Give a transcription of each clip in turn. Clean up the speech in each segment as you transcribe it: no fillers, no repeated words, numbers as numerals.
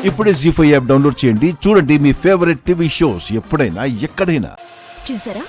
ఇప్పుడే జీ5 app download చేయండి. చూడండి మీ ఫేవరెట్ టీవీ షోస్ ఎప్పుడైనా ఎక్కడైనా. చూసారా?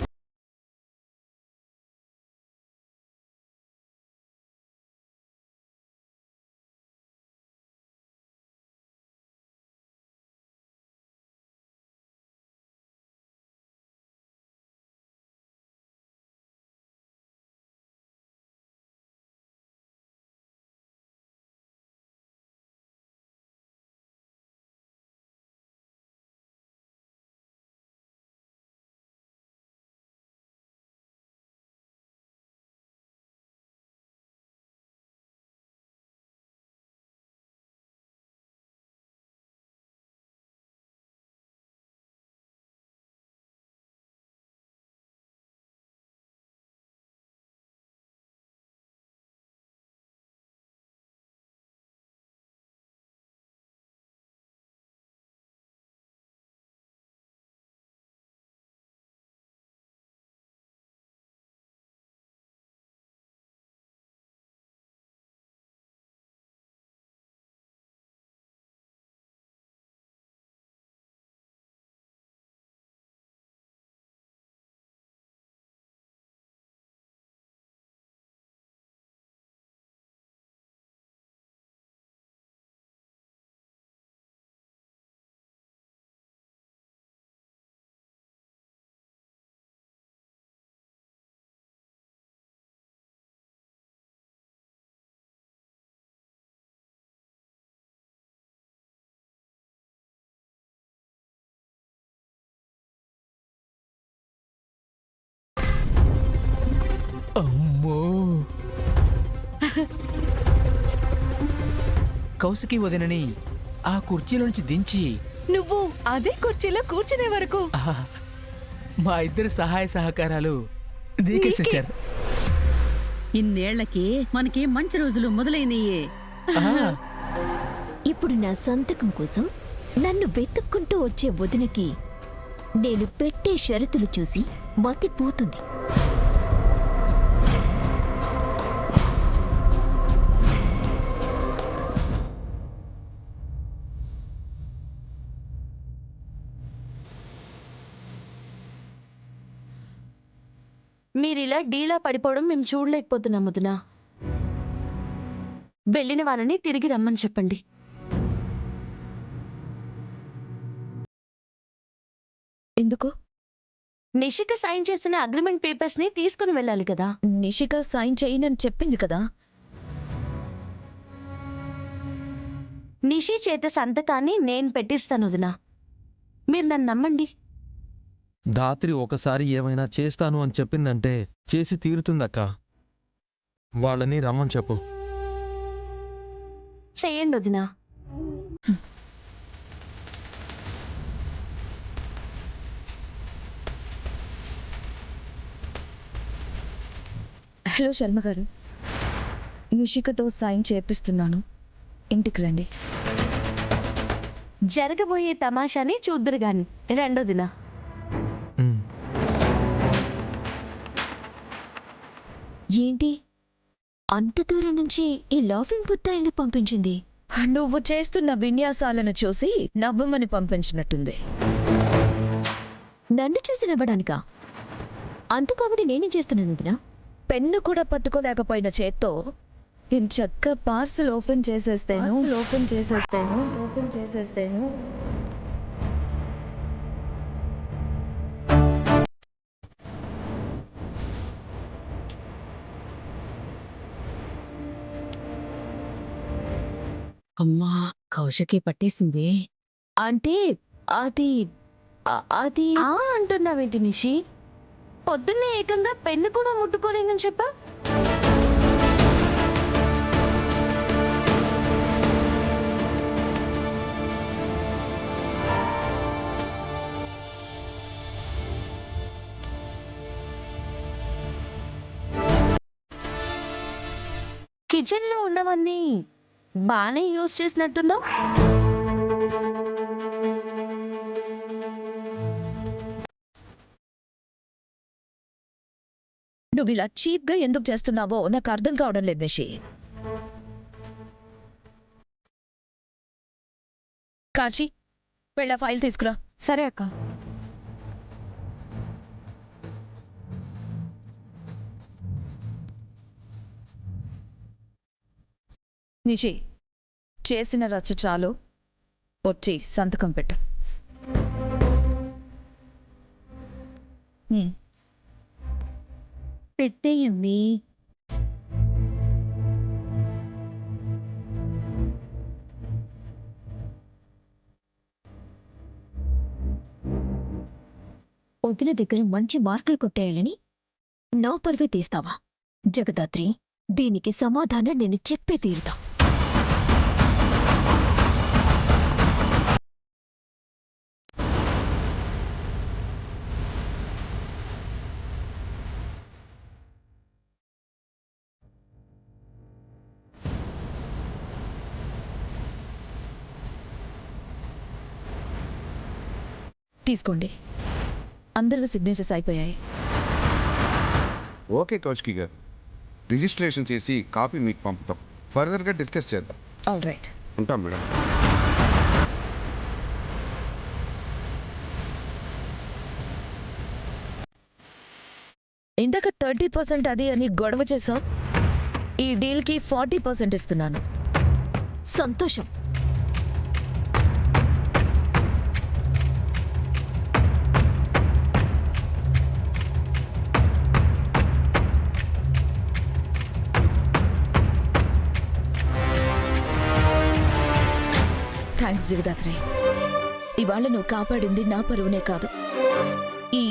అమ్మో! కౌశికి వదినని ఆ కుర్చీలో నుంచి దించి నువ్వు అదే కుర్చీలో కూర్చునే వరకు మా ఇద్దరి సహాయ సహకారాలు నీకే సిస్టర్. ఇన్నేళ్లకి మనకి మంచి రోజులు మొదలైనయే. ఇప్పుడు నా సంతకం కోసం నన్ను వెతుక్కుంటూ వచ్చే వదినకి నేను పెట్టే షరతులు చూసి మతిపోతుంది. మీరిలా డీలా పడిపోవడం మేము చూడలేకపోతున్నాం వదినా. వెళ్ళిన వాళ్ళని తిరిగి రమ్మని చెప్పండి. ఎందుకు? నిషిక సైన్ చేసిన అగ్రిమెంట్ పేపర్స్ ని తీసుకుని వెళ్ళాలి కదా. నిషిక సైన్ చేయనని చెప్పింది కదా. నిషి చేత సంతకాన్ని నేను పెట్టిస్తాను వదినా. మీరు నన్ను నమ్మండి. ధాత్రి ఒకసారి ఏమైనా చేస్తాను అని చెప్పిందంటే చేసి తీరుతుందక్క. వాళ్ళని రమ్మని చెప్పు. చేయండి వదినా. హలో శర్మ గారు, నిషికతో సైన్ చేపిస్తున్నాను, ఇంటికి రండి. జరగబోయే తమాషాని చూద్దరు గాని రెండోదినా. ఉమ్. ఏంటి అంత దూరం నుంచి ఈ లాఫింగ్ బుద్ధ ఎందుకు పంపించింది? నువ్వు చేస్తున్న విన్యాసాలను చూసి నవ్వమని పంపించినట్టుంది. నన్ను చూసి నవ్వడానికా? అంత కాబట్టి నేనేం చేస్తున్నాను వదినా? పెన్ను కూడా పట్టుకోలేకపోయిన చేత్తో చక్క పార్సల్ ఓపెన్ చేసేస్తాను. అమ్మా, కౌశకి పట్టేసింది. అంటే అది అది ఆ అంటున్నావేంటి నిషి? పొద్దున్నే ఏకంగా పెన్ను కూడా ముట్టుకోలేదని చెప్పా. కిచెన్ లో ఉన్నవన్నీ బాగానే యూజ్ చేసినట్టున్నావు. నువ్వు ఇలా చీప్గా ఎందుకు చేస్తున్నావో నాకు అర్థం కావడం లేదు నిషి. కాచి వెళ్ళ ఫైల్ తీసుకురా. సరే అక్క. నిషి చేసిన రచ్చ చాలు, వచ్చి సంతకం పెట్టు. పెట్టేయండి. వదిన దగ్గర మంచి మార్కులు కొట్టేయాలని నా పరువే తీస్తావా? జగదాత్రి, దీనికి సమాధానం నేను చెప్పే తీరుతా. తీసుకోండి, అందరూ సిగ్నేచర్స్ అయిపోయాయి. ఓకే కౌశికి గారు, రిజిస్ట్రేషన్ చేసి కాపీ మీకు పంపుతాం. ఫర్దర్గా డిస్కస్ చేద్దాం. All right. ఉంటాం మేడం. ఇందాక 30% అది అని గొడవ చేసావు. ఈ డీల్కి 40% ఇస్తున్నాను. సంతోషం. థ్యాంక్స్ జగదాత్రి. ఇవాళ నువ్వు కాపాడింది నా పరువునే కాదు, ఈ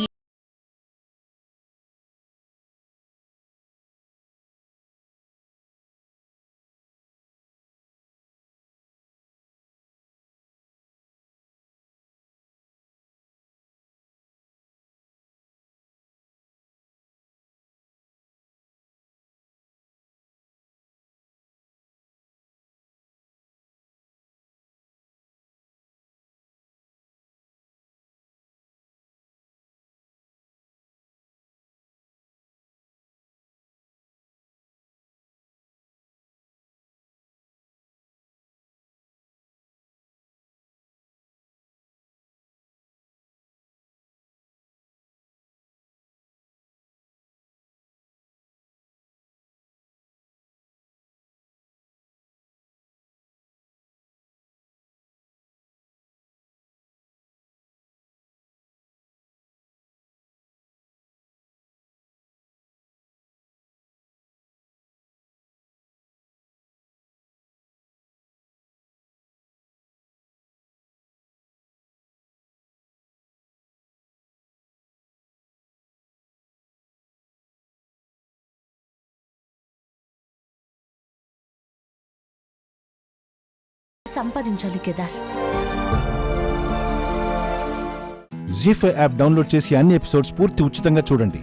సంపాదించాలి కేదార్. జీ5 యాప్ డౌన్లోడ్ చేసి అన్ని ఎపిసోడ్స్ పూర్తి ఉచితంగా చూడండి.